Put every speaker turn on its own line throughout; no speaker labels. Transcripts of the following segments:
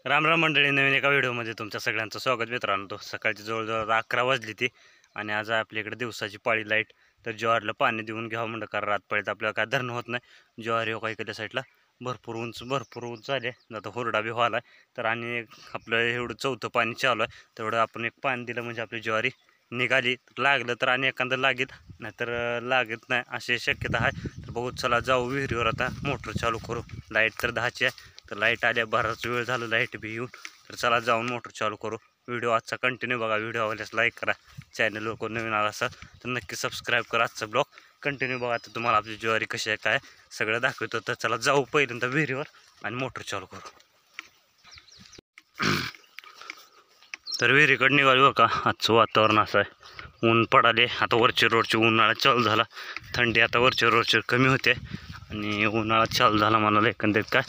राम राम मंडळी, नवीन एका व्हिडिओमध्ये तुमच्या सगळ्यांचं स्वागत. मित्रांनो, तो सकाळची जवळजवळ 11 वाजली ती आणि आज आपल्याकडे दिवसाची पाळी लाईट. तर ज्वारीला पाणी देऊन घ्यावं म्हणलं, कारण रात पाळीत आपल्याला काय धरणं होत नाही. ज्वारी हो काही साईडला भरपूर उंच आले, आता हुरडा बी व्हायला आहे. तर आणि आपलं एवढं चौथं पाणी चालू आहे, तेवढं आपण एक पाणी दिलं म्हणजे आपली ज्वारी निघाली. लागलं तर आणि एखादं लागेल, नाहीतर लागत नाही अशी शक्यता आहे. तर बघू, चला जाऊ विहिरीवर. आता मोटर चालू करू. लाईट तर 10ची आहे, तर लाईट आल्या बराच वेळ झालं लाईट बी येऊन. तर चला जाऊन मोटर चालू करू. व्हिडिओ आजचा कंटिन्यू बघा. व्हिडिओ आवडल्यास लाईक करा. चॅनलवर कोण नवीन आला असाल तर नक्की सबस्क्राईब करा. आजचा ब्लॉग कंटिन्यू बघा. तर तुम्हाला आपली ज्वारी कशी आहे काय सगळं दाखवतो. तर चला जाऊ पहिल्यांदा विहिरीवर आणि मोटर चालू करू. तर विहिरीकडे निघाली बरं का. आजचं वातावरण असं आहे, ऊन पडाले. आता वरच्या रोडची उन्हाळा चालू झाला, थंडी आता वरच्या रोडची कमी होते आणि उन्हाळा चालू झाला म्हणाला एकंदरीत काय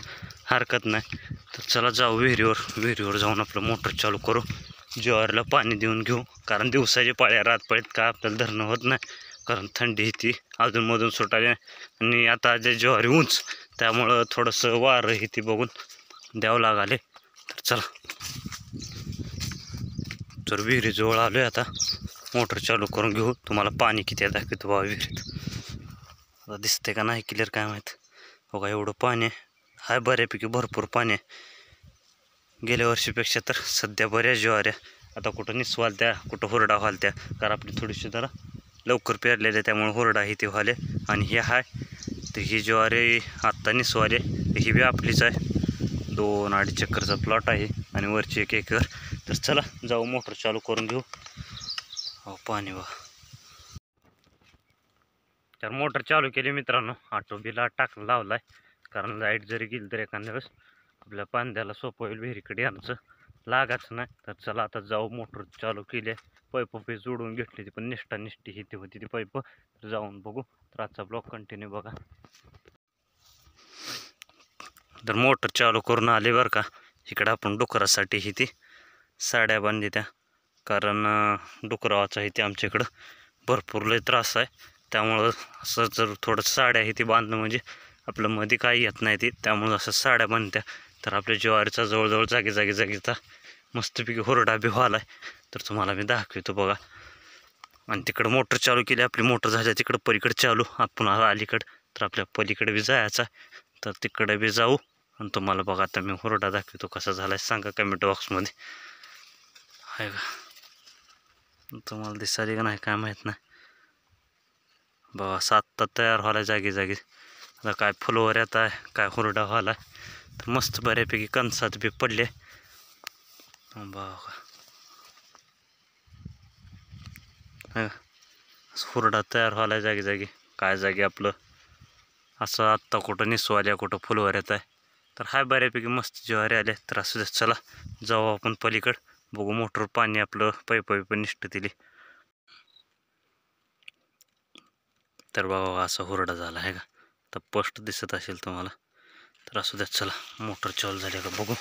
हरकत नाही. तर चला जाऊ विहिरीवर जाऊन आपलं मोटर चालू करू. ज्वारीला पाणी देऊन घेऊ, कारण दिवसाची पाळ्या रात पाळीत काय आपल्याला धरणं होत नाही, कारण थंडी ती अधूनमधून सुटायला. आणि आता जे ज्वारी उंच त्यामुळं थोडंसं वारं ही ती बघून द्यावं लागले. तर चला, तर विहिरीजवळ आलो आहे. आता मोटर चालू करून घेऊ. तुम्हाला पाणी किती आहे दाखवतो बाबा विहिरीत. आता दिसतंय का नाही क्लिअर काय माहीत. बघा एवढं पाणी आहे बऱ्यापैकी भरपूर पाणी आहे. गेल्या वर्षीपेक्षा तर सध्या बऱ्याच ज्वाऱ्या आता कुठं निस्वालत्या, कुठं हुरडा व्हालत्या, कारण आपली थोडीशी जरा लवकर पेरलेल्या त्यामुळे हुरडा ही ते व्हाले. आणि हे आहे तर ही ज्वारी आत्ता निस्वाले, ही बी आपलीच आहे. 2-2.5 चक्करचा प्लॉट आहे आणि वरची 1 एकर. तर चला जाऊ मोटर चालू करून घेऊ. हो पाणी वा. तर मोटर चालू केली मित्रांनो. ऑटो बिला टाकून लावला आहे, कारण लाईट जरी गेली तर एखाद्या वेळेस आपल्या पाणी द्यायला सोपं होईल. विहिरीकडे यायचं लागायचं नाही. तर चला आता जाऊ. मोटर चालू केली आहे, पाईप पी जोडून घेतली ती, पण निष्ठी ही ती होती ती पाईप. तर जाऊन बघू. तर आजचा ब्लॉग कंटिन्यू बघा. तर मोटर चालू करून आले बरं का. इकडं आपण डुकरासाठी ही ती साड्या बांधली त्या, कारण डुकरावाचा इथे आमच्याकडं भरपूर लय त्रास आहे. त्यामुळं असं जर थोडं साड्या ही ती बांधणं म्हणजे आपलं मध्ये काही येत नाही ती, त्यामुळं असं साड्या बांधत्या. तर आपल्या ज्वारीचा जवळजवळ जागीचा मस्तपैकी हुरडा बी व्हायला आहे. तर तुम्हाला मी दाखवतो बघा. आणि तिकडं मोटर चालू केली आपली. मोटर झाल्या तिकडं पलीकडे चालू, आपण अलीकडं. तर आपल्या पलीकडे बी जायचं, तर तिकडे बी जाऊ आणि तुम्हाला बघा आता मी हुरडा दाखवतो कसा झाला आहे. सांगा कमेंट बॉक्समध्ये आहे का, तुम्हाला दिसायला का नाही काय माहीत नाही. बघा 7 तयार व्हायला जागी. आता काय फुलवर येत आहे, काय हुरडा व्हायला. तर मस्त बऱ्यापैकी कणसात बी पडले बघा. हुरडा तयार व्हायला जागी. काय जागी आपलं असं आत्ता कुठं निसवाल्या, कुठं फुलवर येत आहे. तर हाय बऱ्यापैकी मस्त ज्वारी आले. तर असं चला जाऊ आपण पलीकडं, बघू मोटर पाणी आपलं पाईप निष्ठ दिली. तर बघा असं हुरडा झाला आहे का, तर स्पष्ट दिसत असेल तुम्हाला. तर असू द्या, चला मोटर चालू झाली का बघू.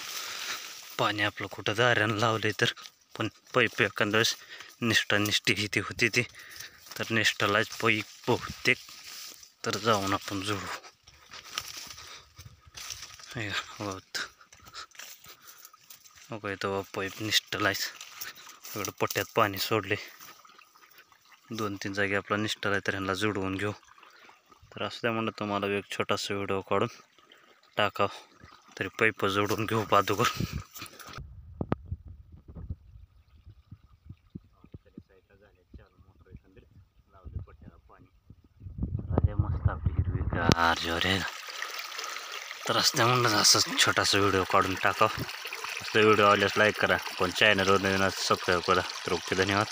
पाणी आपलं कुठं दाऱ्यानं लावले, तर पण पाईप एखाद्या वेळेस निष्ठी ही ती होती ती, तर निष्ठालाच पाईप बहुतेक. तर जाऊन आपण जोडू. बघा इथं पाईप निष्ठलाच इकडं पट्ट्यात पाणी सोडले. 2-3 जागी आपला निष्ठल आहे, तर ह्यांना जुडवून घेऊ. तर असं त्या म्हणलं तुम्हाला एक छोटासा व्हिडिओ काढून टाकाव. तरी पाईप जोडून घेऊ बाजूवर. मस्त आपली हिरवीगार ज्वारी. तर असं त्या म्हणलं असं छोटासा व्हिडिओ काढून टाकाव. असं व्हिडिओ आवडल्यास लाईक करा, कोण चॅनलवर नवीन सबस्क्राईब करा. तर ओके, धन्यवाद.